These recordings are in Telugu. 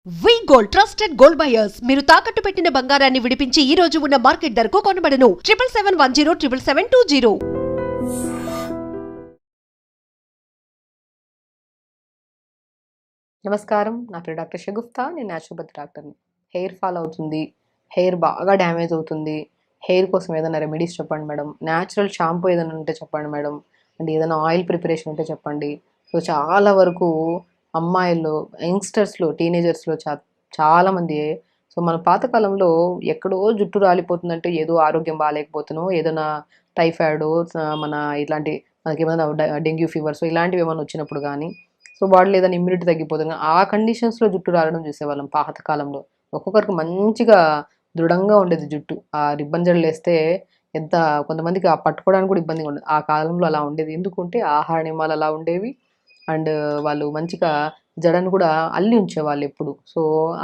వి గోల్డ్ ట్రస్టెడ్ గోల్డ్ బయర్స్ మీరు తాకట్టు పెట్టిన బంగారాన్ని విడిపించి ఈ రోజు ఉన్న మార్కెట్ ధరకు కొనబడను 7771077720. నమస్కారం, నా పేరు డాక్టర్ షగుఫ్తా. నేను న్యాచురోపతి డాక్టర్ని. హెయిర్ ఫాల్ అవుతుంది, హెయిర్ బాగా డ్యామేజ్ అవుతుంది. హెయిర్ కోసం ఏదైనా రెమెడీస్ చెప్పండి మేడం, న్యాచురల్ షాంపూ ఏదైనా ఉంటే చెప్పండి మేడం, అంటే ఏదైనా ఆయిల్ ప్రిపరేషన్ ఉంటే చెప్పండి. సో చాలా వరకు అమ్మాయిల్లో, యంగ్స్టర్స్లో, టీనేజర్స్లో చాలామంది, సో మన పాతకాలంలో ఎక్కడో జుట్టు రాలిపోతుందంటే ఏదో ఆరోగ్యం బాగాలేకపోతున్నాం, ఏదైనా టైఫాయిడ్, మన ఇట్లాంటి మనకి ఏమైనా డెంగ్యూ ఫీవర్స్ ఇలాంటివి ఏమైనా వచ్చినప్పుడు కానీ, సో బాడీలో ఏదైనా ఇమ్యూనిటీ తగ్గిపోతుంది, ఆ కండిషన్స్లో జుట్టు రాలడం చూసేవాళ్ళం పాతకాలంలో. ఒక్కొక్కరికి మంచిగా దృఢంగా ఉండేది జుట్టు. ఆ రిబ్బన్ జడలు వేస్తే ఎంత, కొంతమందికి ఆ పట్టుకోవడానికి కూడా ఇబ్బందిగా ఉండేది. ఆ కాలంలో అలా ఉండేది. ఎందుకంటే ఆహార నియమాలు అలా ఉండేవి. అండ్ వాళ్ళు మంచిగా జడను కూడా అల్లి ఉంచేవాళ్ళు ఎప్పుడు. సో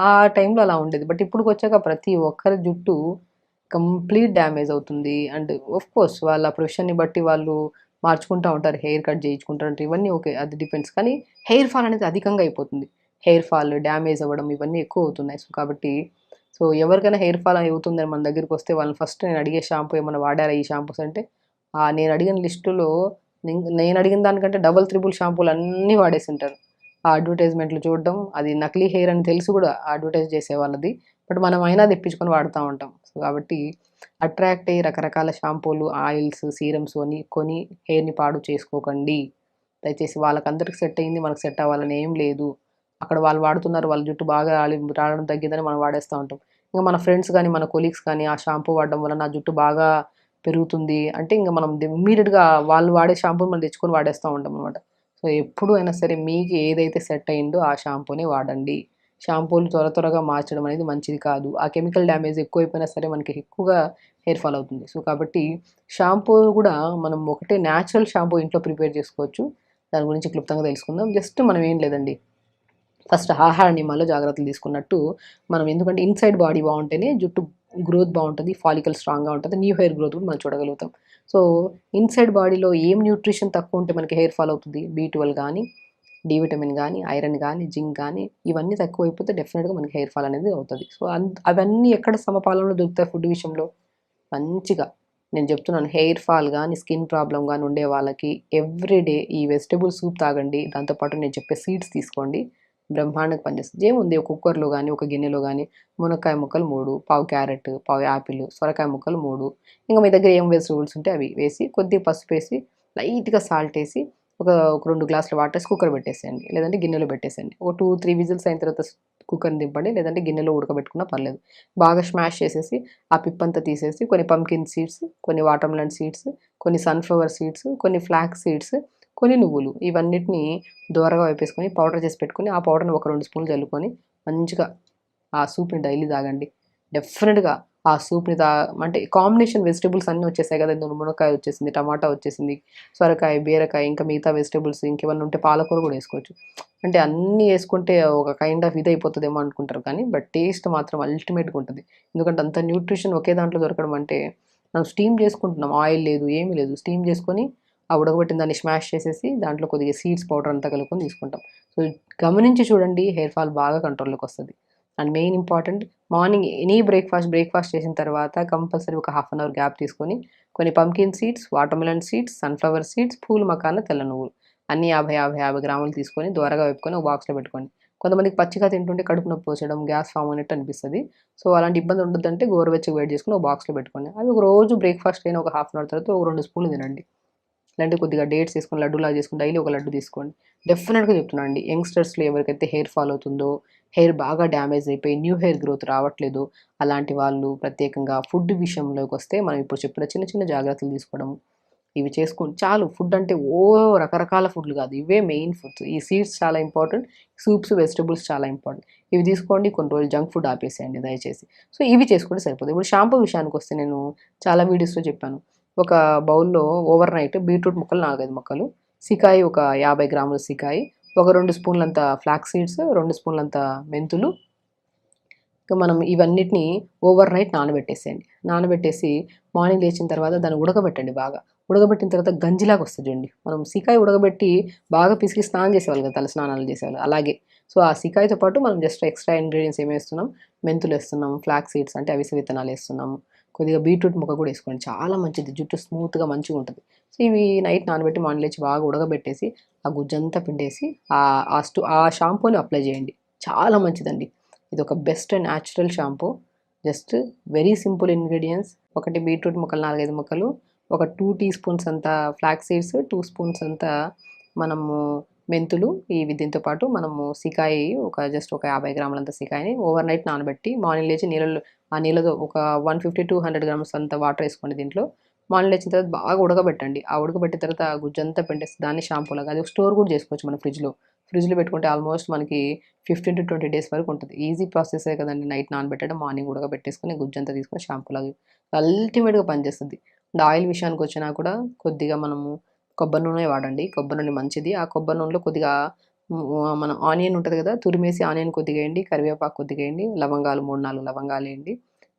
ఆ టైంలో అలా ఉండేది. బట్ ఇప్పుడుకి వచ్చాక ప్రతి ఒక్కరి జుట్టు కంప్లీట్ డ్యామేజ్ అవుతుంది. అండ్ ఆఫ్ కోర్స్ వాళ్ళ ప్రొఫెషన్ని బట్టి వాళ్ళు మార్చుకుంటూ ఉంటారు, హెయిర్ కట్ చేయించుకుంటారు, ఇవన్నీ ఓకే, అది డిపెండ్స్. కానీ హెయిర్ ఫాల్ అనేది అధికంగా అయిపోతుంది. హెయిర్ ఫాల్, డ్యామేజ్ అవ్వడం ఇవన్నీ ఎక్కువ అవుతున్నాయి. సో కాబట్టి సో ఎవరికైనా హెయిర్ ఫాల్ అవుతుందని మన దగ్గరికి వస్తే వాళ్ళని ఫస్ట్ నేను అడిగే షాంపూ ఏమైనా వాడారా ఈ షాంపూస్ అంటే, నేను అడిగిన లిస్టులో నేను అడిగిన దానికంటే డబల్ త్రిబుల్ షాంపూలు అన్నీ వాడేసి ఉంటారు. ఆ అడ్వర్టైజ్మెంట్లు చూడడం, అది నకిలీ హెయిర్ అని తెలిసి కూడా అడ్వర్టైజ్ చేసే వాళ్ళది. బట్ మనం అయినా తెప్పించుకొని వాడుతూ ఉంటాం. సో కాబట్టి అట్రాక్ట్ అయ్యి రకరకాల షాంపూలు, ఆయిల్స్, సీరమ్స్ అని కొని హెయిర్ని పాడు చేసుకోకండి. దయచేసి వాళ్ళకందరికి సెట్ అయింది, మనకు సెట్ అవ్వాలని ఏం లేదు. అక్కడ వాళ్ళు వాడుతున్నారు, వాళ్ళ జుట్టు బాగా రావడం తగ్గిందని మనం వాడేస్తూ ఉంటాం. ఇంకా మన ఫ్రెండ్స్ కానీ, మన కొలీగ్స్ కానీ ఆ షాంపూ వాడడం వల్ల నా జుట్టు బాగా పెరుగుతుంది అంటే, ఇంకా మనం ఇమ్మీడియట్గా వాళ్ళు వాడే షాంపూని మనం తెచ్చుకొని వాడేస్తూ ఉంటాం అనమాట. సో ఎప్పుడు అయినా సరే మీకు ఏదైతే సెట్ అయిందో ఆ షాంపూని వాడండి. షాంపూలు త్వరగా మార్చడం అనేది మంచిది కాదు. ఆ కెమికల్ డ్యామేజ్ ఎక్కువైపోయినా సరే మనకి ఎక్కువగా హెయిర్ ఫాల్ అవుతుంది. సో కాబట్టి షాంపూ కూడా మనం ఒకటే న్యాచురల్ షాంపూ ఇంట్లో ప్రిపేర్ చేసుకోవచ్చు. దాని గురించి క్లుప్తంగా తెలుసుకుందాం. జస్ట్ మనం ఏం లేదండి, ఫస్ట్ ఆహార నియమాల్లో జాగ్రత్తలు తీసుకున్నట్టు మనం, ఎందుకంటే ఇన్సైడ్ బాడీ బాగుంటేనే జుట్టు గ్రోత్ బాగుంటుంది, ఫాలికల్ స్ట్రాంగ్గా ఉంటుంది, న్యూ హెయిర్ గ్రోత్ కూడా మనం చూడగలుగుతాం. సో ఇన్సైడ్ బాడీలో ఏం న్యూట్రిషన్ తక్కువ ఉంటే మనకి హెయిర్ ఫాల్ అవుతుంది, B12 కానీ, డి విటమిన్ కానీ, ఐరన్ కానీ, జింక్ కానీ, ఇవన్నీ తక్కువైపోతే డెఫినెట్గా మనకి హెయిర్ ఫాల్ అనేది అవుతుంది. సో అవన్నీ ఎక్కడ సమపాలనలో దొరుకుతాయి ఫుడ్ విషయంలో మంచిగా. నేను చెప్తున్నాను, హెయిర్ ఫాల్ కానీ, స్కిన్ ప్రాబ్లం కానీ ఉండే వాళ్ళకి ఎవ్రీడే ఈ వెజిటబుల్ సూప్ తాగండి. దాంతోపాటు నేను చెప్పే సీడ్స్ తీసుకోండి, బ్రహ్మాండంగా పనిచేస్తుంది. ఏముంది, ఒక కుక్కర్లో కానీ, ఒక గిన్నెలో కానీ మునక్కాయ ముక్కలు 3, పావు క్యారెట్, పావు యాపిల్, సొరకాయ ముక్కలు 3, ఇంకా మీ దగ్గర ఏం వెజిటబుల్స్ ఉంటే అవి వేసి, కొద్దిగా పసుపు వేసి, లైట్గా సాల్ట్ వేసి, ఒక ఒక 2 గ్లాసుల వాటర్ వేసి కుక్కర్ పెట్టేసేయండి, లేదంటే గిన్నెలో పెట్టేసేయండి. ఒక 2-3 విజిల్స్ అయిన తర్వాత కుక్కర్ని దింపండి, లేదంటే గిన్నెలో ఉడకబెట్టుకున్నా పర్లేదు. బాగా స్మాష్ చేసేసి ఆ పిప్పంతా తీసేసి, కొన్ని పంకిన్ సీడ్స్, కొన్ని వాటర్ మెలన్ సీడ్స్, కొన్ని సన్ఫ్లవర్ సీడ్స్, కొన్ని ఫ్లాక్స్ సీడ్స్, కొన్ని నువ్వులు, ఇవన్నిటిని దోరగా వేపేసుకొని పౌడర్ చేసి పెట్టుకొని, ఆ పౌడర్ని ఒక 2 స్పూన్లు చల్లుకొని మంచిగా ఆ సూప్ని డైలీ తాగండి. డెఫినెట్గా ఆ సూప్ని అంటే కాంబినేషన్ వెజిటబుల్స్ అన్నీ వచ్చేసాయి కదా, ఇందులో మునక్కాయ వచ్చేసింది, టమాటా వచ్చేసింది, సొరకాయ, బీరకాయ, ఇంకా మిగతా వెజిటబుల్స్ ఇంకేమన్నా ఉంటే పాలకూర కూడా వేసుకోవచ్చు. అంటే అన్నీ వేసుకుంటే ఒక కైండ్ ఆఫ్ ఇది అయిపోతుందేమో అనుకుంటారు, కానీ బట్ టేస్ట్ మాత్రం అల్టిమేట్గా ఉంటుంది. ఎందుకంటే అంత న్యూట్రిషన్ ఒకే దాంట్లో దొరకడం అంటే, మనం స్టీమ్ చేసుకుంటున్నాం, ఆయిల్ లేదు ఏమీ లేదు, స్టీమ్ చేసుకొని ఆ ఉడకబెట్టిన దాన్ని స్మాష్ చేసేసి దాంట్లో కొద్దిగా సీడ్స్ పౌడర్ అంతా కలుపుకొని తీసుకుంటాం. సో గమనించి చూడండి, హెయిర్ ఫాల్ బాగా కంట్రోల్లోకి వస్తుంది. And main important, morning any breakfast చేసిన తర్వాత కంపల్సరీ ఒక హాఫ్ అన్ అవర్ గ్యాప్ తీసుకొని కొన్ని pumpkin seeds, water melon seeds, sunflower seeds, pool మకాన, తెల్ల నువ్వులు అన్నీ 50 గ్రాములు తీసుకొని దోరగా వేపుకొని ఒక బాక్స్లో పెట్టుకోండి. కొంతమందికి పచ్చిగా తింటుంటే కడుపు నొప్పి వచ్చడం, గ్యాస్ ఫామ్ అయినట్టు అనిపిస్తుంది. సో అలాంటి ఇబ్బంది ఉండొద్దంటే గోరువెచ్చగా వేడి చేసుకొని ఒక బాక్స్లో పెట్టుకోండి. అది ఒక రోజు బ్రేక్ఫాస్ట్ అయిన ఒక హాఫ్ అన్ అవర్ తర్వాత ఒక 2 స్పూన్లు తినండి. లేదంటే కొద్దిగా డేట్స్ వేసుకొని లడ్డూలా చేసుకొని డైలీ ఒక లడ్డు తీసుకోండి. డెఫినెట్గా చెప్తున్నాను అండి, యంగ్స్టర్స్లో ఎవరికైతే హెయిర్ ఫాల్ అవుతుందో, హెయిర్ బాగా డ్యామేజ్ అయిపోయి న్యూ హెయిర్ గ్రోత్ రావట్లేదు, అలాంటి వాళ్ళు ప్రత్యేకంగా ఫుడ్ విషయంలోకి వస్తే మనం ఇప్పుడు చెప్పిన చిన్న చిన్న జాగ్రత్తలు తీసుకోవడం, ఇవి చేసుకోండి చాలు. ఫుడ్ అంటే రకరకాల ఫుడ్లు కాదు, ఇవే మెయిన్ ఫుడ్స్. ఈ సీడ్స్ చాలా ఇంపార్టెంట్, సూప్స్, వెజిటబుల్స్ చాలా ఇంపార్టెంట్. ఇవి తీసుకోండి, కొన్ని రోజులు జంక్ ఫుడ్ ఆపేసేయండి దయచేసి. సో ఇవి చేసుకుంటే సరిపోతుంది. ఇప్పుడు షాంపూ విషయానికి వస్తే, నేను చాలా వీడియోస్లో చెప్పాను, ఒక బౌల్లో ఓవర్ నైట్ బీట్రూట్ ముక్కలు 4-5 ముక్కలు, సికాయి ఒక 50 గ్రాముల సికాయి, ఒక 2 స్పూన్లంత ఫ్లాక్స్ సీడ్స్, 2 స్పూన్లంత మెంతులు, ఇంకా మనం ఇవన్నిటిని ఓవర్ నైట్ నానబెట్టేసేయండి. నానబెట్టేసి మార్నింగ్ లేచిన తర్వాత దాన్ని ఉడకబెట్టండి బాగా. ఉడకబెట్టిన తర్వాత గంజిలాగా వస్తుంది చూడండి. మనం సికాయి ఉడకబెట్టి బాగా పిసికి స్నానం చేసేవాళ్ళు కదా, తల స్నానాలు చేసేవాళ్ళు, అలాగే సో ఆ సికాయితో పాటు మనం జస్ట్ ఎక్స్ట్రా ఇంగ్రీడియంట్స్ ఏమి వేస్తున్నాం, మెంతులు వేస్తున్నాం, ఫ్లాక్ సీడ్స్ అంటే అవిసె విత్తనాలు వేస్తున్నాము, కొద్దిగా బీట్రూట్ ముక్క కూడా వేసుకోండి, చాలా మంచిది, జుట్టు స్మూత్గా మంచిగా ఉంటుంది. సో ఇవి నైట్ నానబెట్టి మార్నింగ్ లేచి బాగా ఉడకబెట్టేసి ఆ గుజ్జంతా పిండేసి ఆ షాంపూని అప్లై చేయండి, చాలా మంచిదండి. ఇది ఒక best and natural shampoo. Just very simple ingredients. ఒకటి బీట్రూట్ ముక్కలు 4, 5 ముక్కలు, ఒక 2 టీ స్పూన్స్ అంత ఫ్లాక్ సీడ్స్, 2 స్పూన్స్ అంత మనము మెంతులు, ఇవి దీంతో పాటు మనము సికాయి జస్ట్ ఒక 50 గ్రాములంత సికాయిని ఓవర్ నైట్ నానబెట్టి మార్నింగ్ లేచి ఆ నీళ్ళతో ఒక 150-200 గ్రామ్స్ అంత వాటర్ వేసుకోండి దీంట్లో. మార్నింగ్ లేచిన తర్వాత బాగా ఉడకబెట్టండి. ఆ ఉడకబెట్టిన తర్వాత ఆ గుజ్జంతా పిండేసి దాన్ని షాంపూలాగా అది స్టోర్ కూడా చేసుకోవచ్చు మన ఫ్రిడ్జ్లో పెట్టుకుంటే ఆల్మోస్ట్ మనకి 15-20 డేస్ వరకు ఉంటుంది. ఈజీ ప్రాసెసే కదండి, నైట్ నానబెట్టడం, మార్నింగ్ ఉడకబెట్టేసుకొని గుజ్జంతా తీసుకొని షాంపూలాగా అల్టిమేట్గా పనిచేస్తుంది. అండ్ ఆయిల్ విషయానికి వచ్చినా కూడా కొద్దిగా మనము కొబ్బరి నూనె వాడండి, కొబ్బరి నూనె మంచిది. ఆ కొబ్బరి నూనెలో కొద్దిగా మన ఆనియన్ ఉంటుంది కదా, తురిమేసి ఆనియన్ కొద్దిగా వేయండి, కరివేపాకు కొద్దిగా వేయండి, లవంగాలు 3-4 లవంగాలు వేయండి,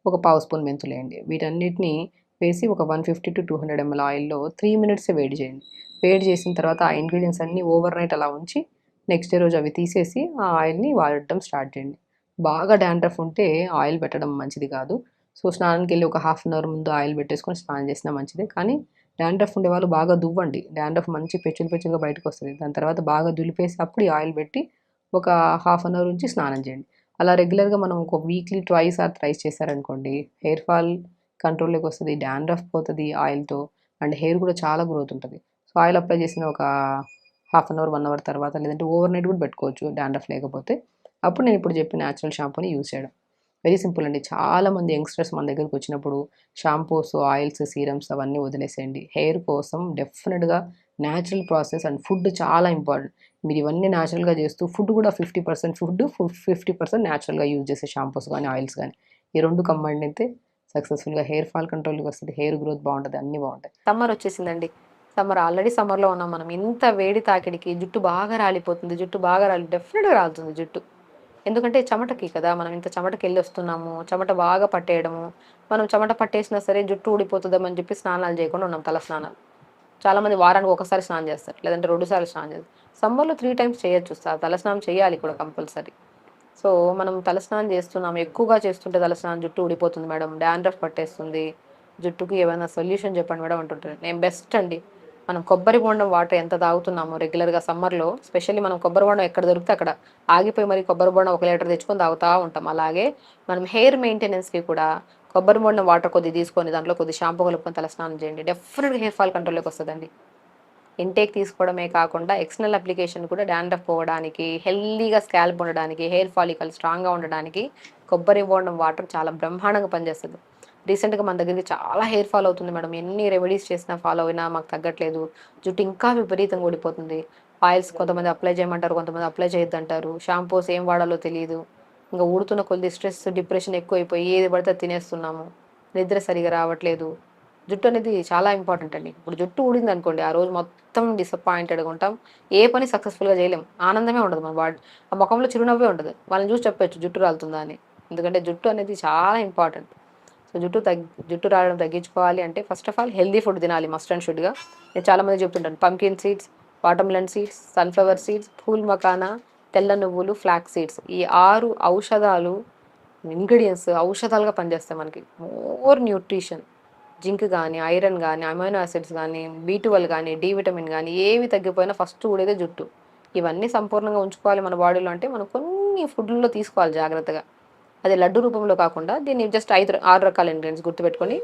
ఒక పావు స్పూన్ మెంతులు వేయండి. వీటన్నిటిని వేసి ఒక 150-200 ml ఆయిల్లో 3 మినిట్సే వేడి చేయండి. వేడి చేసిన తర్వాత ఆ ఇంగ్రీడియంట్స్ అన్నీ ఓవర్ నైట్ అలా ఉంచి నెక్స్ట్ డే రోజు అవి తీసేసి ఆ ఆయిల్ని వాడటం స్టార్ట్ చేయండి. బాగా డాండ్రఫ్ ఉంటే ఆయిల్ పెట్టడం మంచిది కాదు. సో స్నానానికి వెళ్ళి ఒక హాఫ్ అన్ అవర్ ముందు ఆయిల్ పెట్టేసుకొని స్నానం చేసినా మంచిదే. కానీ డాండ్రఫ్ ఉండే వాళ్ళు బాగా దువ్వండి, డాండ్రఫ్ మంచి పెచ్చులు పెచ్చులుగా బయటకు వస్తుంది. దాని తర్వాత బాగా దులిపేసి అప్పుడు ఈ ఆయిల్ పెట్టి ఒక హాఫ్ అన్ అవర్ ఉంచి స్నానం చేయండి. అలా రెగ్యులర్గా మనం ఒక వీక్లీ ట్వైస్ ఆర్ థ్రైస్ చేశారనుకోండి, హెయిర్ ఫాల్ కంట్రోల్లోకి వస్తుంది, డాండ్రఫ్ పోతుంది ఆయిల్తో, అండ్ హెయిర్ కూడా చాలా గ్రోత్ ఉంటుంది. సో ఆయిల్ అప్లై చేసిన ఒక హాఫ్ అన్ అవర్ 1 అవర్ తర్వాత, లేదంటే ఓవర్ నైట్ కూడా పెట్టుకోవచ్చు డాండ్రఫ్ లేకపోతే. అప్పుడు నేను ఇప్పుడు చెప్పిన న్యాచురల్ షాంపూని యూజ్ చేయడం వెరీ సింపుల్ అండి. చాలామంది యంగ్స్టర్స్ మన దగ్గరికి వచ్చినప్పుడు షాంపూస్, ఆయిల్స్, సీరమ్స్ అవన్నీ వదిలేసేయండి. హెయిర్ కోసం డెఫినెట్గా న్యాచురల్ ప్రాసెస్ అండ్ ఫుడ్ చాలా ఇంపార్టెంట్. మీరు ఇవన్నీ న్యాచురల్గా చేస్తూ ఫుడ్ కూడా 50% ఫుడ్, 50% న్యాచురల్గా యూజ్ చేసే షాంపూస్ కానీ ఆయిల్స్ కానీ, ఈ రెండు కంబైండ్ అయితే సక్సెస్ఫుల్గా హెయిర్ ఫాల్ కంట్రోల్కి వస్తుంది, హెయిర్ గ్రోత్ బాగుంటుంది, అన్నీ బాగుంటాయి. సమ్మర్ వచ్చేసిందండి. ఆల్రెడీ సమ్మర్లో ఉన్నాం మనం. ఇంత వేడి తాకిడికి జుట్టు బాగా రాలిపోతుంది, జుట్టు బాగా డెఫినెట్గా రాలుతుంది జుట్టు. ఎందుకంటే చెమటకి కదా, మనం ఇంత చెమటకి వెళ్ళి వస్తున్నాము, చెమట బాగా పట్టేయడము, మనం చెమట పట్టేసినా సరే జుట్టు ఊడిపోతుందని చెప్పి స్నానాలు చేయకుండా ఉన్నాం, తల స్నానాలు. చాలామంది వారానికి ఒకసారి స్నానం చేస్తారు, లేదంటే 2 సార్లు స్నానం చేస్తారు. సమ్మర్లో 3 టైమ్స్ చేయొచ్చు, తల స్నానం చేయాలి కూడా కంపల్సరీ. సో మనం తలస్నానం చేస్తున్నాం, ఎక్కువగా చేస్తుంటే తలస్నానం జుట్టు ఊడిపోతుంది మేడం, డాండ్రఫ్ పట్టేస్తుంది, జుట్టుకి ఏమైనా సొల్యూషన్ చెప్పండి మేడం అంటుంటారు. నేను బెస్ట్ అండి, మనం కొబ్బరి బొండం వాటర్ ఎంత తాగుతున్నామో రెగ్యులర్గా సమ్మర్లో, స్పెషల్లీ మనం కొబ్బరి బొండం ఎక్కడ దొరికితే అక్కడ ఆగిపోయి మరి కొబ్బరి బొండం 1 లీటర్ తెచ్చుకొని తాగుతూ ఉంటాం. అలాగే మనం హెయిర్ మెయింటెనెన్స్కి కూడా కొబ్బరి బొండం వాటర్ కొద్ది తీసుకొని దాంట్లో కొద్ది షాంపూ కలుపుకొని తలస్నానం చేయండి, డెఫినెట్గా హెయిర్ ఫాల్ కంట్రోల్లోకి వస్తుందండి. ఇంటేక్ తీసుకోవడమే కాకుండా ఎక్స్టర్నల్ అప్లికేషన్ కూడా డాండ్రఫ్ పోవడానికి, హెల్దీగా స్కాల్ప్ ఉండడానికి, హెయిర్ ఫాలికల్ స్ట్రాంగ్గా ఉండడానికి కొబ్బరి బోండం వాటర్ చాలా బ్రహ్మాండంగా పనిచేస్తుంది. రీసెంట్గా మన దగ్గరికి చాలా హెయిర్ ఫాల్ అవుతుంది మేడం, ఎన్ని రెమెడీస్ చేసినా ఫాలో అయినా మాకు తగ్గట్లేదు, జుట్టు ఇంకా విపరీతంగా ఊడిపోతుంది. ఆయిల్స్ కొంతమంది అప్లై చేయమంటారు, కొంతమంది అప్లై చేయొద్దంటారు, షాంపూస్ ఏం వాడాలో తెలియదు. ఇంకా ఊడుతున్న కొద్ది స్ట్రెస్, డిప్రెషన్ ఎక్కువైపోయి ఏది పడితే తినేస్తున్నాము, నిద్ర సరిగా రావట్లేదు. జుట్టు అనేది చాలా ఇంపార్టెంట్ అండి. ఇప్పుడు జుట్టు ఊడింది అనుకోండి, ఆ రోజు మొత్తం డిసప్పాయింటెడ్గా ఉంటాం, ఏ పని సక్సెస్ఫుల్గా చేయలేం, ఆనందమే ఉండదు మన బాడీ, ఆ ముఖంలో చిరునవ్వే ఉండదు. వాళ్ళని చూసి చెప్పచ్చు జుట్టు రాలుతుందా అని, ఎందుకంటే జుట్టు అనేది చాలా ఇంపార్టెంట్. సో జుట్టు రావడం తగ్గించుకోవాలి అంటే first of all healthy food తినాలి మస్ట్ అండ్ షుడ్గా. నేను చాలామంది చెప్తుంటాను, pumpkin seeds, watermelon seeds, sunflower seeds, pool makhana, తెల్ల నువ్వులు, ఫ్లాక్ సీడ్స్, ఈ 6 ఔషధాలు ఇంగ్రీడియంట్స్ ఔషధాలుగా పనిచేస్తాయి మనకి. మోర్ న్యూట్రిషన్, జింక్ కానీ, ఐరన్ కానీ, అమైనో యాసిడ్స్ కానీ, B12 కానీ, డి విటమిన్ కానీ, ఏవి తగ్గిపోయినా ఫస్ట్ ఊడేదే జుట్టు. ఇవన్నీ సంపూర్ణంగా ఉంచుకోవాలి మన బాడీలో అంటే మనం కొన్ని ఫుడ్లలో తీసుకోవాలి జాగ్రత్తగా. అది లడ్డు రూపంలో కాకుండా దీన్ని జస్ట్ 6 రకాల ఇంగ్రీడియంట్స్ గుర్తుపెట్టుకొని,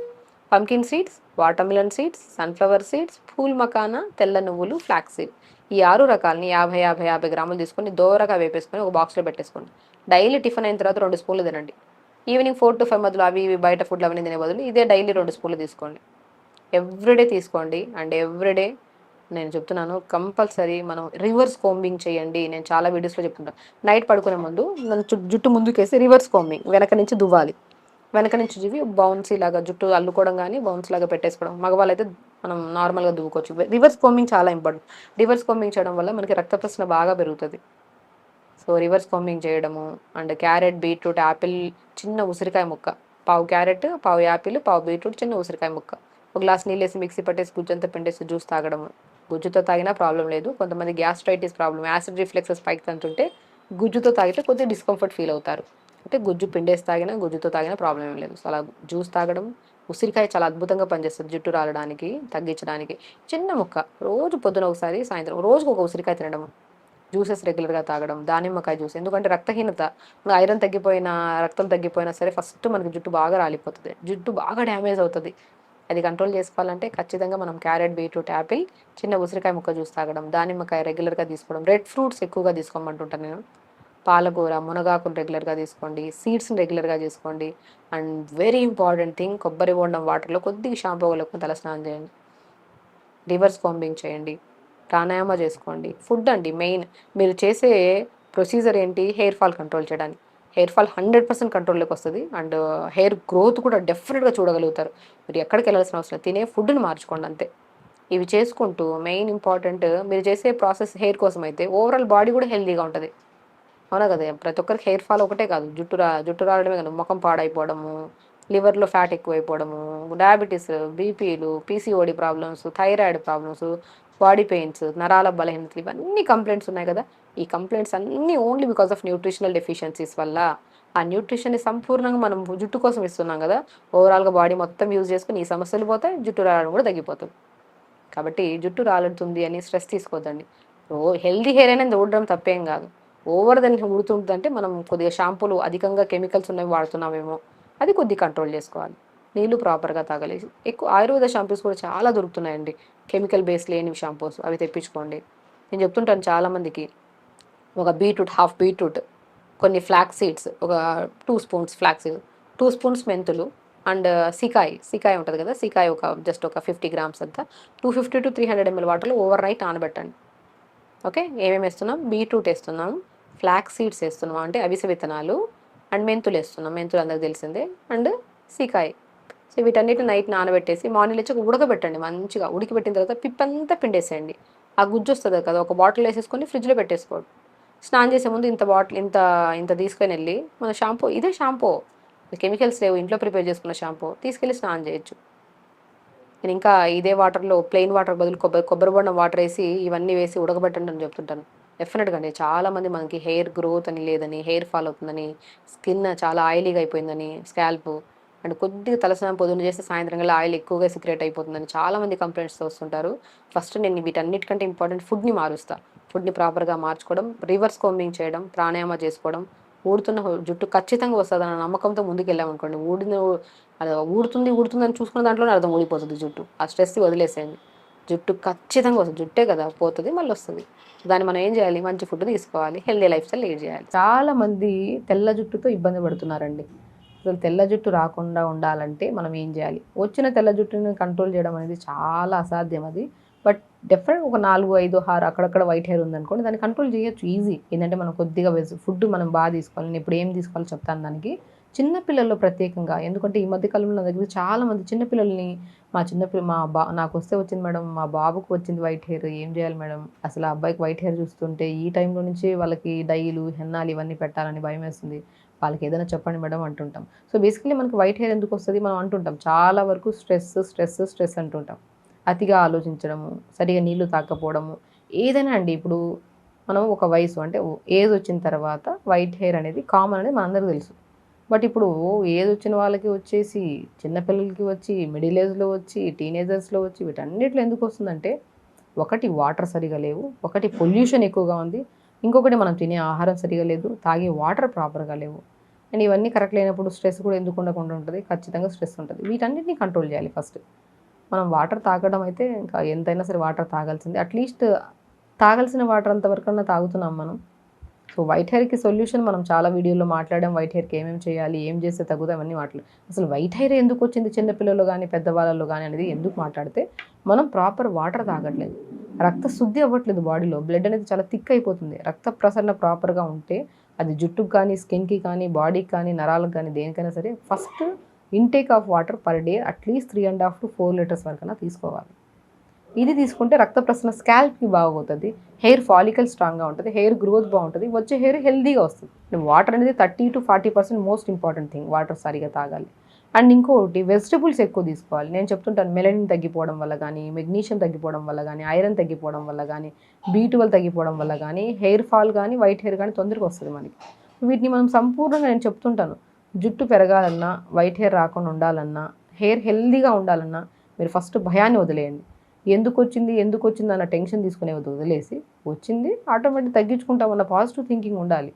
pumpkin seeds, watermelon seeds, sunflower seeds, pool makhana, తెల్ల నువ్వులు, ఫ్లాక్ సీడ్, ఈ 6 రకాలని 50 గ్రాములు తీసుకొని దోరగా వేపేసుకొని ఒక బాక్స్లో పెట్టేసుకోండి. డైలీ టిఫిన్ అయిన తర్వాత 2 స్పూన్లు తినండి. ఈవినింగ్ 4 to 5 మధ్యలో అవి ఇవి బయట ఫుడ్లు అవన్నీ తినే బదులు ఇదే డైలీ 2 స్పూన్లు తీసుకోండి. ఎవ్రీడే తీసుకోండి. అండ్ ఎవ్రీడే నేను చెప్తున్నాను, కంపల్సరీ మనం రివర్స్ కోంబింగ్ చేయండి. నేను చాలా వీడియోస్లో చెప్తుంటాను, నైట్ పడుకునే ముందు నన్ను జుట్టు ముందుకేసి రివర్స్ కోంబింగ్, వెనక నుంచి దువ్వాలి, వెనక నుంచి దువ్వి బౌన్సీ లాగా జుట్టు అల్లుకోవడం కానీ బౌన్స్ లాగా పెట్టేసుకోవడం. మగవాళ్ళు అయితే మనం నార్మల్గా దువ్వుకోవచ్చు. రివర్స్ కోంబింగ్ చాలా ఇంపార్టెంట్. రివర్స్ కోంబింగ్ చేయడం వల్ల మనకి రక్త ప్రసరణ బాగా పెరుగుతుంది. సో రివర్స్ కోంబింగ్ చేయడము. అండ్ క్యారెట్, బీట్రూట్, యాపిల్, చిన్న ఉసిరికాయ ముక్క, పావు క్యారెట్, పావు యాపిల్, పావు బీట్రూట్, చిన్న ఉసిరికాయ ముక్క, ఒక గ్లాస్ నీళ్ళు వేసి మిక్సీ పట్టేసి గుజ్జంతా పిండేసి జ్యూస్ తాగడము. గుజ్జుతో తాగినా ప్రాబ్లం లేదు. కొంతమంది గ్యాస్ట్రైటిస్ ప్రాబ్లం, యాసిడ్ రిఫ్లెక్సెస్ పైకి తంతుంటే గుజ్జుతో తాగితే కొద్దిగా డిస్కంఫర్ట్ ఫీల్ అవుతారు. అంటే గుజ్జు పిండేసి తాగినా, గుజ్జుతో తాగినా ప్రాబ్లమ్ ఏం లేదు. సో, అలా జ్యూస్ తాగడం, ఉసిరికాయ చాలా అద్భుతంగా పనిచేస్తది జుట్టు రాలడానికి, తగ్గించడానికి. చిన్న ముక్క రోజు పొద్దున ఒకసారి, సాయంత్రం రోజుకొక ఉసిరికాయ తినడం. జ్యూసెస్ రెగ్యులర్‌గా తాగడం. దానిమ్మకాయ జ్యూస్ ఎందుకంటే రక్తహీనత, ఇప్పుడు ఐరన్ తగ్గిపోయినా, రక్తం తగ్గిపోయినా సరే ఫస్ట్ మనకి జుట్టు బాగా రాలిపోతది. జుట్టు బాగా డ్యామేజ్ అవుతది. అది కంట్రోల్ చేసుకోవాలంటే ఖచ్చితంగా మనం క్యారెట్, బీట్రూట్, యాపిల్, చిన్న ఉసిరికాయ ముక్క జ్యూస్ తాగడం, దానిమ్మకాయ రెగ్యులర్‌గా తీసుకోవడం, రెడ్ ఫ్రూట్స్ ఎక్కువగా తీసుకోమంటుంటాను నేను. పాలకూర, మునగాకును రెగ్యులర్‌గా తీసుకోండి. సీడ్స్‌ని రెగ్యులర్‌గా తీసుకోండి. అండ్ వెరీ ఇంపార్టెంట్ థింగ్ కొబ్బరి బోండం వాటర్‌లో కొద్దిగా షాంపూ కలుపుకొని తలస్నానం చేయండి. రివర్స్ కాంబింగ్ చేయండి. ప్రాణాయామ చేసుకోండి. ఫుడ్ అండి మెయిన్. మీరు చేసే ప్రొసీజర్ ఏంటి? హెయిర్ ఫాల్ కంట్రోల్ చేయడానికి. హెయిర్ ఫాల్ 100% కంట్రోల్‌లోకి వస్తది. అండ్ హెయిర్ గ్రోత్ కూడా డెఫినిట్‌గా చూడగలుగుతారు. మీరు ఎక్కడికెళ్ళాల్సిన అవసరం లేదు. తినే ఫుడ్‌ని మార్చుకోండి అంతే. ఇవి చేసుకుంటూ మెయిన్ ఇంపార్టెంట్ మీరు చేసే ప్రాసెస్ హెయిర్ కోసం అయితే ఓవరాల్ బాడీ కూడా హెల్తీగా ఉంటది. అవునా కదా! ప్రతి ఒక్కరికి హెయిర్ ఫాల్ ఒకటే కాదు. జుట్టు రాలడమే కాదు. మొఖం పాడైపోవడము, లివర్‌లో ఫ్యాట్ ఎక్కువైపోవడము, డయాబెటిస్, బీపీలు, PCOD problems, thyroid problems, body pains, నరాల బలహీనతలు ఇవన్నీ కంప్లెయింట్స్ ఉన్నాయి కదా! ఈ కంప్లెయింట్స్ అన్నీ only because of nutritional deficiencies వల్ల. ఆ న్యూట్రిషన్‌ని సంపూర్ణంగా మనం జుట్టు కోసం ఇస్తున్నాం కదా! ఓవరాల్‌గా బాడీ మొత్తం యూజ్ చేసుకొని ఈ సమస్యలు పోతాయి. జుట్టు రాలడం కూడా తగ్గిపోతుంది. కాబట్టి జుట్టు రాలుతుంది అని స్ట్రెస్ తీసుకోవద్దండి. హెల్తీ హెయిర్ అనేది ఊడడం తప్పేం కాదు. ఓవర్ దాన్ని ఊడుతుందంటే మనం కొద్దిగా షాంపూలు అధికంగా కెమికల్స్ ఉన్నవి వాడుతున్నామేమో. అది కొద్దిగా కంట్రోల్ చేసుకోవాలి. నీళ్లు ప్రాపర్‌గా తాగాలి. ఎక్కువ ఆయుర్వేద షాంపూస్ కూడా చాలా దొరుకుతున్నాయండి. కెమికల్ బేస్ లేని షాంపూస్ అవి తెప్పించుకోండి. నేను చెప్తుంటాను చాలామందికి. ఒక బీట్రూట్, హాఫ్ బీట్రూట్, కొన్ని ఫ్లాక్స్ సీడ్స్, ఒక 2 స్పూన్స్ ఫ్లాక్స్ సీడ్స్, 2 స్పూన్స్ మెంతులు అండ్ సికాయ్ ఉంటది కదా! సికాయ్ ఒక జస్ట్ ఒక 50 గ్రామ్స్ అంతా 250-300 ఎంఎల్ వాటర్‌లో ఓవర్ నైట్ నానబెట్టండి. ఓకే. ఏమేమేస్తున్నాం? బీట్రూట్ ఏస్తున్నాం, ఫ్లాక్స్ సీడ్స్ ఏస్తున్నాం అంటే అవిసె విత్తనాలు, అండ్ మెంతులేస్తున్నాం. మెంతులు అందరికి తెలిసిందే. అండ్ సికాయ్. సో, వీటన్నిటిని నైట్ నానబెట్టేసి మార్నింగ్ లేచి ఉడకబెట్టండి మంచిగా. ఉడికిపెట్టిన తర్వాత పిప్పంతా పిండేసేయండి. ఆ గుజ్జొస్తది కదా! ఒక బాటిల్‌లో ఏసేసుకొని ఫ్రిడ్జ్‌లో పెట్టేసుకోండి. స్నానం చేసే ముందు ఇంత తీసుకొనెళ్ళి మన షాంపూ ఇదే షాంపూ. కెమికల్స్ లేవు. ఇంట్లో ప్రిపేర్ చేసుకున్న షాంపూ. తీసుకెళ్ళి స్నానం చేయొచ్చు. నేనింకా ఇదే వాటర్‌లో ప్లెయిన్ వాటర్ బదులు కొబ్బరి బొండం వాటరేసి ఇవన్నీ వేసి ఉడకబెట్టండి అని చెప్తుంటాను. డెఫినిట్‌గా అండి. చాలామంది మనకి హెయిర్ గ్రోత్ అని లేదని, హెయిర్ ఫాల్ అవుతుందని, స్కిన్ చాలా ఆయిలీగా అయిపోయిందని, స్కాల్పు అండ్ కొద్దిగా తలస్నానం పొద్దున్న చేస్తే సాయంత్రం కల్లా ఆయిల్ ఎక్కువగా సెక్రేట్ అయిపోతుందని చాలామంది కంప్లెయింట్స్‌తో వస్తుంటారు. ఫస్ట్ నేను వీటన్నిటికంటే ఇంపార్టెంట్ ఫుడ్‌ని మారుస్తా. ఫుడ్‌ని ప్రాపర్‌గా మార్చుకోవడం, రివర్స్ కోంబింగ్ చేయడం, ప్రాణాయామ చేసుకోవడం, ఊడుతున్న జుట్టు ఖచ్చితంగా వస్తదన్న నమ్మకంతో ముందుకెళ్ళామనుకోండి. అది ఊడుతుందని చూసుకున్న దాంట్లోనే అర్థం ఊడిపోతది జుట్టు. ఆ స్ట్రెస్ వదిలేసేయండి. జుట్టు ఖచ్చితంగా వస్తది. జుట్టే కదా! పోతది మళ్ళొస్తది. దాన్ని మనం ఏం చేయాలి? మంచి ఫుడ్ తీసుకోవాలి. హెల్తీ లైఫ్ స్టైల్ లీడ్ చేయాలి. చాలా మంది తెల్ల జుట్టుతో ఇబ్బంది పడుతున్నారండి. అసలు తెల్ల జుట్టు రాకుండా ఉండాలంటే మనం ఏం చేయాలి? వచ్చిన తెల్ల జుట్టుని కంట్రోల్ చేయడం అనేది చాలా అసాధ్యం అది. బట్ డెఫినెట్‌గా ఒక 4, 5, 6 అక్కడక్కడ వైట్ హెయిర్ ఉందనుకోండి దాన్ని కంట్రోల్ చేయొచ్చు ఈజీ. ఏంటంటే మనం కొద్దిగా ఫుడ్ మనం తీసుకోవాలి. నేను ఇప్పుడు ఏం తీసుకోవాలో చెప్తాను దానికి. చిన్న పిల్లల్లో ప్రత్యేకంగా ఎందుకంటే ఈ మధ్య కాలంలో నా దగ్గర చాలా మంది చిన్న పిల్లల్ని మా చిన్న పిల్ల మా బా నాకొస్తే వచ్చింది మేడం. మా బాబుకి వచ్చింది వైట్ హెయిర్. ఏం చేయాలి మేడం? అసలు ఆ అబ్బాయికి వైట్ హెయిర్ చూస్తుంటే ఈ టైంలో నుంచే వాళ్ళకి డైలు, హెన్నాలు ఇవన్నీ పెట్టాలని భయమేస్తుంది. వాళ్ళకి ఏదైనా చెప్పండి మేడం అంటుంటాం. సో, బేసికల్లీ మనకి వైట్ హెయిర్ ఎందుకొస్తది? మనం అంటుంటాం. చాలా వరకు స్ట్రెస్ అంటుంటాం. అతిగా ఆలోచించడము, సరిగ్గా నీళ్లు తాగకపోవడము, ఏదైనా అండి. ఇప్పుడు మనం ఒక వయసు అంటే ఏజ్ వచ్చిన తర్వాత వైట్ హెయిర్ అనేది కామన్ అనేది మనందరికీ తెలుసు. బట్ ఇప్పుడు ఏజ్ వచ్చిన వాళ్ళకి వచ్చేసి, చిన్న పిల్లలకి వచ్చి, మిడిల్ ఏజ్‌లో వచ్చి, టీనేజర్స్‌లో వచ్చి వీటన్నిటిలో ఎందుకొస్తుందంటే, ఒకటి వాటర్ సరిగ్గా లేవు, ఒకటి పొల్యూషన్ ఎక్కువగా ఉంది, ఇంకొకటి మనం తినే ఆహారం సరిగ్గా లేదు, తాగే వాటర్ ప్రాపర్‌గా లేవు. అండ్ ఇవన్నీ కరెక్ట్ లేనప్పుడు స్ట్రెస్ కూడా ఎందుకు ఉండకుండా ఉంటది? ఖచ్చితంగా స్ట్రెస్ ఉంటది. వీటన్నిటిని కంట్రోల్ చేయాలి ఫస్ట్. మనం వాటర్ తాగడం అయితే ఇంకా ఎంతైనా సరే వాటర్ తాగాల్సిందే. అట్‌లీస్ట్ తాగాల్సిన వాటర్ అంతవరకన్నా తాగుతున్నాం మనం. సో, వైట్ హెయిర్‌కి సొల్యూషన్ మనం చాలా వీడియోలో మాట్లాడాం. వైట్ హెయిర్‌కి ఏమేమి చేయాలి? ఏం చేస్తే తగ్గుతాయి? అవన్నీ అసలు వైట్ హెయిర్ ఎందుకొచ్చింది చిన్న పిల్లల్లో గానీ, పెద్దవాళ్ళలో గానీ అనేది ఎందుకు మాట్లాడితే, మనం ప్రాపర్ వాటర్ తాగట్లేదు. రక్త శుద్ధి అవ్వట్లేదు బాడీలో. బ్లడ్ అనేది చాలా థిక్ అయిపోతుంది. రక్త ప్రసరణ ప్రాపర్‌గా ఉంటే, అది జుట్టుకి కానీ, స్కిన్‌కి కానీ, బాడీకి కానీ, నరాలకు కానీ దేనికైనా సరే first intake of water per day at least 3.5-4 litres వరకన్నా తీసుకోవాలి. ఇది తీసుకుంటే రక్త ప్రసరణ స్కాల్ప్‌కి బాగవుతది. హెయిర్ ఫాలికల్ స్ట్రాంగ్‌గా ఉంటది. హెయిర్ గ్రోత్ బావుంటది. వచ్చే హెయిర్ హెల్తీగా వస్తది. వాటర్ అనేది 30-40% మోస్ట్ ఇంపార్టెంట్ థింగ్. వాటర్ సరిగ్గా తాగాలి. అండ్ ఇంకోటి వెజిటబుల్స్ ఎక్కువ తీసుకోవాలి. నేను చెప్తుంటాను మెలనిన్ తగ్గిపోవడం వల్ల కానీ, మెగ్నీషియం తగ్గిపోవడం వల్ల కానీ, ఐరన్ తగ్గిపోవడం వల్ల కానీ, B12 తగ్గిపోవడం వల్ల కానీ హెయిర్ ఫాల్ కానీ, వైట్ హెయిర్ కానీ తొందరగా వస్తుంది మనకి. వీటిని మనం సంపూర్ణంగా నేను చెప్తుంటాను, జుట్టు పెరగాలన్నా, వైట్ హెయిర్ రాకుండా ఉండాలన్నా, హెయిర్ హెల్దీగా ఉండాలన్నా మీరు ఫస్ట్ భయాన్ని వదిలేయండి. ఎందుకు వచ్చింది అన్న టెన్షన్ తీసుకునే వదిలేసి, వచ్చింది ఆటోమేటిక్ తగ్గించుకుంటామన్న పాజిటివ్ థింకింగ్ ఉండాలి.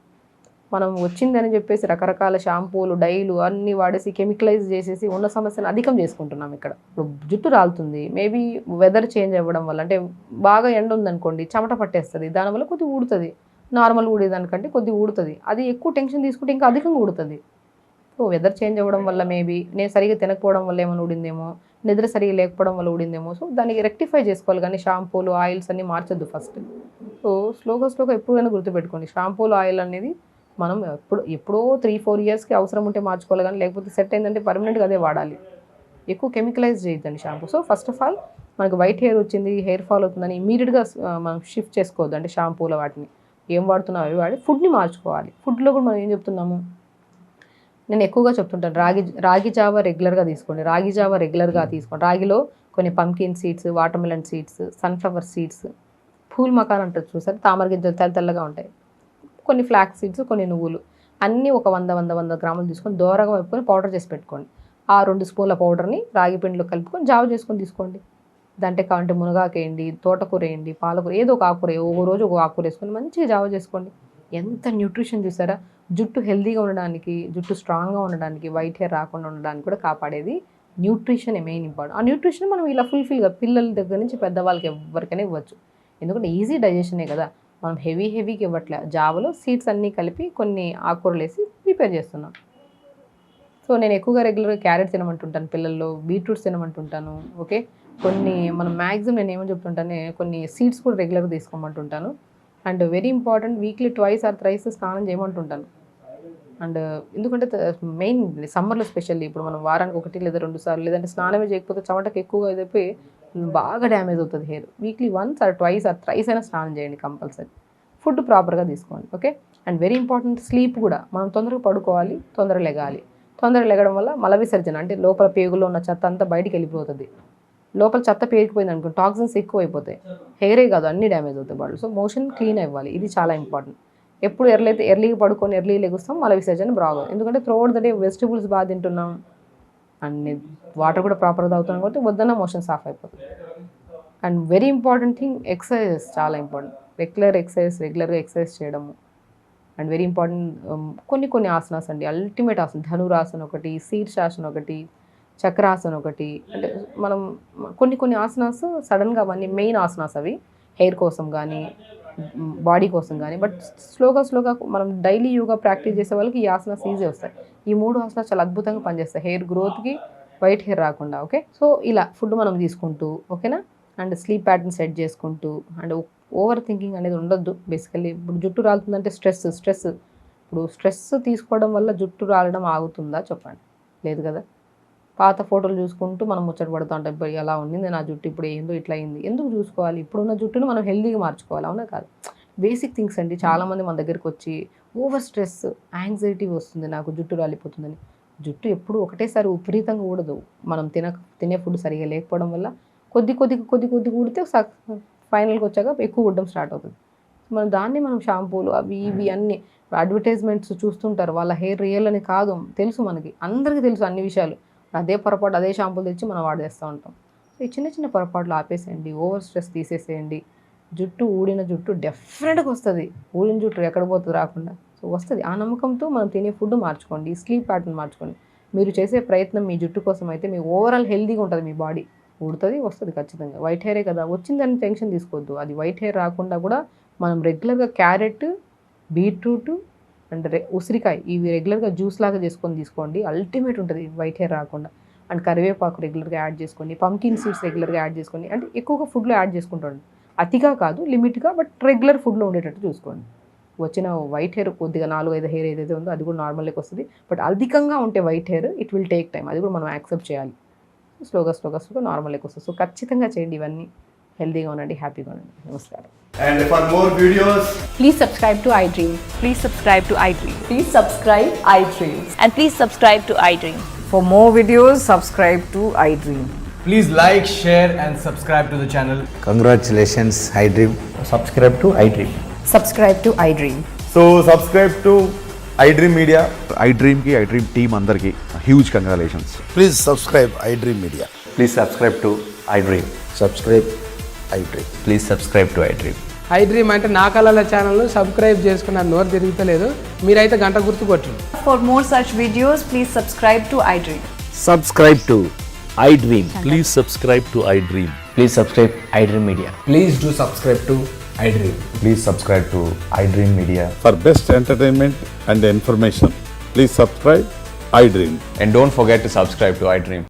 మనం వచ్చిందని చెప్పేసి రకరకాల షాంపూలు, డైలు అన్నీ వాడేసి కెమికలైజ్ చేసేసి ఉన్న సమస్యను అధికం చేసుకుంటున్నాం ఇక్కడ. ఇప్పుడు జుట్టు రాలుతుంది, మేబీ వెదర్ చేంజ్ అవ్వడం వల్ల, అంటే బాగా ఎండ ఉందనుకోండి చెమట పట్టేస్తుంది, దానివల్ల కొద్దిగా ఊడుతుంది. నార్మల్ ఊడేదానికంటే కొద్దిగా ఊడుతుంది. అది ఎక్కువ టెన్షన్ తీసుకుంటే ఇంకా అధికంగా ఊడుతుంది. సో వెదర్ చేంజ్ అవ్వడం వల్ల మేబీ నేను సరిగా తినకపోవడం వల్ల ఏమైనా ఊడిందేమో, నిద్ర సరిగా లేకపోవడం వల్ల ఊడిందేమో. సో దానికి రెక్టిఫై చేసుకోవాలి, కానీ షాంపూలు, ఆయిల్స్ అన్నీ మార్చొద్దు ఫస్ట్. సో స్లోగా ఎప్పుడైనా గుర్తుపెట్టుకోండి, షాంపూలు, ఆయిల్ అనేది మనం ఎప్పుడో 3-4 ఇయర్స్కి అవసరం ఉంటే మార్చుకోవాలి, కానీ లేకపోతే సెట్ అయిందంటే పర్మనెంట్గా అదే వాడాలి. ఎక్కువ కెమికలైజ్ చేయొద్దండి shampoo. So first of all మనకు వైట్ హెయిర్ వచ్చింది, హెయిర్ ఫాల్ అవుతుందని ఇమీడియట్గా మనం షిఫ్ట్ చేసుకోవద్దు. అంటే షాంపూల వాటిని ఏం వాడుతున్నాం అవి వాడి ఫుడ్ని మార్చుకోవాలి. ఫుడ్లో కూడా మనం ఏం చెప్తున్నాము, నేను ఎక్కువగా చెప్తుంటాను రాగి జావ రెగ్యులర్గా తీసుకోండి. రాగిలో కొన్ని pumpkin seeds, watermelon seeds, sunflower seeds, phool makhana అంటారు చూసారు, తామర గింజలు తెల్లగా ఉంటాయి, కొన్ని ఫ్లాక్స్ సీడ్స్, కొన్ని నువ్వులు, అన్నీ ఒక 100 గ్రాములు తీసుకొని దోరగా వేపుకొని పౌడర్ చేసి పెట్టుకోండి. ఆ 2 స్పూన్ల పౌడర్ని రాగి పిండిలో కలుపుకొని జావ చేసుకొని తీసుకోండి. దాంట్లో కావాలంటే మునగాకు వేయండి, తోటకూర వేయండి, పాలకూర, ఏదో ఒక ఆకుకూర, ఒక రోజు ఒక ఆకుకూర వేసుకొని మంచిగా జావ చేసుకోండి. ఎంత న్యూట్రిషన్ చూసారా. జుట్టు హెల్తీగా ఉండడానికి, జుట్టు స్ట్రాంగ్గా ఉండడానికి, వైట్ హెయిర్ రాకుండా ఉండడానికి కూడా కాపాడేది న్యూట్రిషన్ మెయిన్ ఇంపార్టెంట్. ఆ న్యూట్రిషన్ మనం ఇలా ఫుల్ఫిల్గా పిల్లల దగ్గర నుంచి పెద్దవాళ్ళకి ఎవరికైనా ఇవ్వచ్చు. ఎందుకంటే ఈజీ డైజెషనే కదా, మనం హెవీకి ఇవ్వట్లే. జావలో సీడ్స్ అన్నీ కలిపి కొన్ని ఆకుకూరలు వేసి ప్రిపేర్ చేస్తున్నాం. సో నేను ఎక్కువగా రెగ్యులర్గా క్యారెట్ తినమంటుంటాను పిల్లల్లో, బీట్రూట్స్ తినమంటుంటాను. ఓకే, కొన్ని మనం మ్యాక్సిమం నేను ఏమని చెప్తుంటానే, కొన్ని సీడ్స్ కూడా రెగ్యులర్గా తీసుకోమంటుంటాను. And very important, weekly 2 or 3 స్నానం చేయమంటుంటాను. అండ్ ఎందుకంటే మెయిన్ సమ్మర్లో స్పెషల్లీ ఇప్పుడు మనం వారానికి 1 లేదా 2 సార్లు, లేదంటే స్నానమే చేయకపోతే చెమటకు ఎక్కువగా అయిపోయి బాగా డ్యామేజ్ అవుతుంది హెయిర్. వీక్లీ 1 or 2 or 3 అయినా స్నానం చేయండి కంపల్సరీ. ఫుడ్ ప్రాపర్గా తీసుకోండి. Okay, and very important sleep కూడా. మనం తొందరగా పడుకోవాలి, తొందరగా లెగాలి. తొందరగా లెగడం వల్ల మల విసర్జన, అంటే లోపల పేగులో ఉన్న చెత్త అంతా బయటికి వెళ్ళిపోతుంది. లోపల చెత్త పేరుకుపోయింది అనుకో, టాక్సిన్స్ ఎక్కువ అయిపోతాయి, హెయిరే కాదు అన్నీ డ్యామేజ్ అవుతాయి బాడీ. సో మోషన్ క్లీన్ అవ్వాలి, ఇది చాలా ఇంపార్టెంట్. ఎప్పుడు ఎర్లీగా పడుకొని ఎర్లీ లెగుస్తాం, మల విసర్జన బాగా. ఎందుకంటే త్రూఅవుట్ ద డే వెజిటబుల్స్ బాగా తింటున్నాం, అన్ని వాటర్ కూడా ప్రాపర్గా తాగుతున్నాం కాబట్టి వద్దన్న మోషన్ సాఫ్ అయిపోతుంది. And very important thing exercises, చాలా ఇంపార్టెంట్. రెగ్యులర్గా ఎక్సర్సైజ్ చేయడము. అండ్ వెరీ ఇంపార్టెంట్ కొన్ని ఆసనాస్ అండి, అల్టిమేట్ ఆసనం. ధనురాసన ఒకటి, శీర్షాసన ఒకటి, చక్రాసన ఒకటి. అంటే మనం కొన్ని ఆసనాస్ సడన్గా అవన్నీ మెయిన్ ఆసనాస్, అవి హెయిర్ కోసం కానీ బాడీ కోసం కానీ. బట్ స్లోగా మనం డైలీ యోగా ప్రాక్టీస్ చేసే వాళ్ళకి ఈ ఆసనాస్ ఈజీ వస్తాయి. ఈ 3 ఆసనాలు చాలా అద్భుతంగా పనిచేస్తాయి హెయిర్ గ్రోత్కి, వైట్ హెయిర్ రాకుండా. ఓకే, సో ఇలా ఫుడ్ మనం తీసుకుంటూ, ఓకేనా, అండ్ స్లీప్ ప్యాటర్న్ సెట్ చేసుకుంటూ, అండ్ ఓవర్ థింకింగ్ అనేది ఉండొద్దు. బేసికల్లీ ఇప్పుడు జుట్టు రాలుతుందంటే స్ట్రెస్. ఇప్పుడు స్ట్రెస్ తీసుకోవడం వల్ల జుట్టు రాలడం ఆగుతుందా చెప్పండి? లేదు కదా. పాత ఫోటోలు చూసుకుంటూ మనం ముచ్చట పడుతూ ఉంటాం, ఇప్పుడు ఎలా ఉండింది నా జుట్టు, ఇప్పుడు ఏందో ఇట్లా అయింది. ఎందుకు చూసుకోవాలి? ఇప్పుడున్న జుట్టును మనం హెల్దీగా మార్చుకోవాలి, అవునా కాదు? బేసిక్ థింగ్స్ అండి. చాలామంది మన దగ్గరికి వచ్చి ఓవర్ స్ట్రెస్, యాంగ్జైటీ వస్తుంది, నాకు జుట్టు రాలిపోతుందని. జుట్టు ఎప్పుడు ఒకటేసారి విపరీతంగా ఊడదు. మనం తినే ఫుడ్ సరిగా లేకపోవడం వల్ల కొద్ది ఊడితే ఫైనల్కి వచ్చాక ఎక్కువ ఊడడం స్టార్ట్ అవుతుంది. మనం షాంపూలు అవి ఇవి అన్నీ అడ్వర్టైజ్మెంట్స్ చూస్తుంటారు, వాళ్ళ హెయిర్ రియల్ అని కాదు తెలుసు, మనకి అందరికీ తెలుసు అన్ని విషయాలు. అదే పొరపాటు, అదే షాంపూలు తెచ్చి మనం వాడేస్తూ ఉంటాం. సో ఈ చిన్న పొరపాట్లు ఆపేసేయండి, ఓవర్ స్ట్రెస్ తీసేసేయండి. ఊడిన జుట్టు డెఫినెట్గా వస్తుంది. ఊడిన జుట్టు ఎక్కడ పోతుంది రాకుండా, సో వస్తుంది. ఆ నమ్మకంతో మనం తినే ఫుడ్ మార్చుకోండి, స్లీప్ ప్యాటర్న్ మార్చుకోండి. మీరు చేసే ప్రయత్నం మీ జుట్టు కోసం అయితే మీ ఓవరాల్ హెల్దీగా ఉంటుంది మీ బాడీ. ఊడుతుంది, వస్తుంది ఖచ్చితంగా. వైట్ హెయిరే కదా వచ్చిందని టెన్షన్ తీసుకోవద్దు. అది వైట్ హెయిర్ రాకుండా కూడా మనం రెగ్యులర్గా క్యారెట్, బీట్రూట్ అండ్ ఉసిరికాయ ఇవి రెగ్యులర్గా జ్యూస్ లాగా చేసుకొని తీసుకోండి, అల్టిమేట్ ఉంటుంది వైట్ హెయిర్ రాకుండా. అండ్ కరివేపాకు రెగ్యులర్గా యాడ్ చేసుకోండి, పంకిన్ సీడ్స్ రెగ్యులర్గా యాడ్ చేసుకోండి. అంటే ఎక్కువగా ఫుడ్లో యాడ్ చేసుకుంటాండి, అతిగా కాదు, లిమిట్గా, బట్ రెగ్యులర్ ఫుడ్లో ఉండేటట్టు చూసుకోండి. వచ్చిన వైట్ హెయిర్ కొద్దిగా 4-5 హెయిర్ ఏదైతే ఉందో అది కూడా నార్మల్కి వస్తుంది. బట్ అధికంగా ఉంటే white hair it will take time, అది కూడా మనం యాక్సెప్ట్ చేయాలి. స్లోగా నార్మల్కి వస్తుంది. సో ఖచ్చితంగా చేయండి ఇవన్నీ. హెల్దీగా ఉండండి, హ్యాపీగా ఉండండి. నమస్కారం. And for more videos, Please subscribe to iDream. Please subscribe to iDream. Please subscribe iDream. And please subscribe to iDream. For more videos, subscribe to iDream. Please like, share, and subscribe to the channel. Congratulations, iDream. Subscribe to iDream. Subscribe to iDream. So subscribe to iDream Media. iDream की iDream team अंदर की huge congratulations. Please subscribe iDream Media. Please subscribe to iDream. Subscribe iDream. Please subscribe to iDream. iDream అంటే నా కళల ఛానల్ను సబ్స్క్రైబ్ చేసుకున్న నోరు తిరుగుతలేదు, మీరైతే గంట గుర్తు కొట్టండి. For more such videos, please subscribe to iDream. Subscribe to iDream. Please subscribe to iDream. Please subscribe iDream Media. Please do subscribe to iDream. Please subscribe to iDream Media. For best entertainment and information, please subscribe iDream. And don't forget to subscribe to iDream.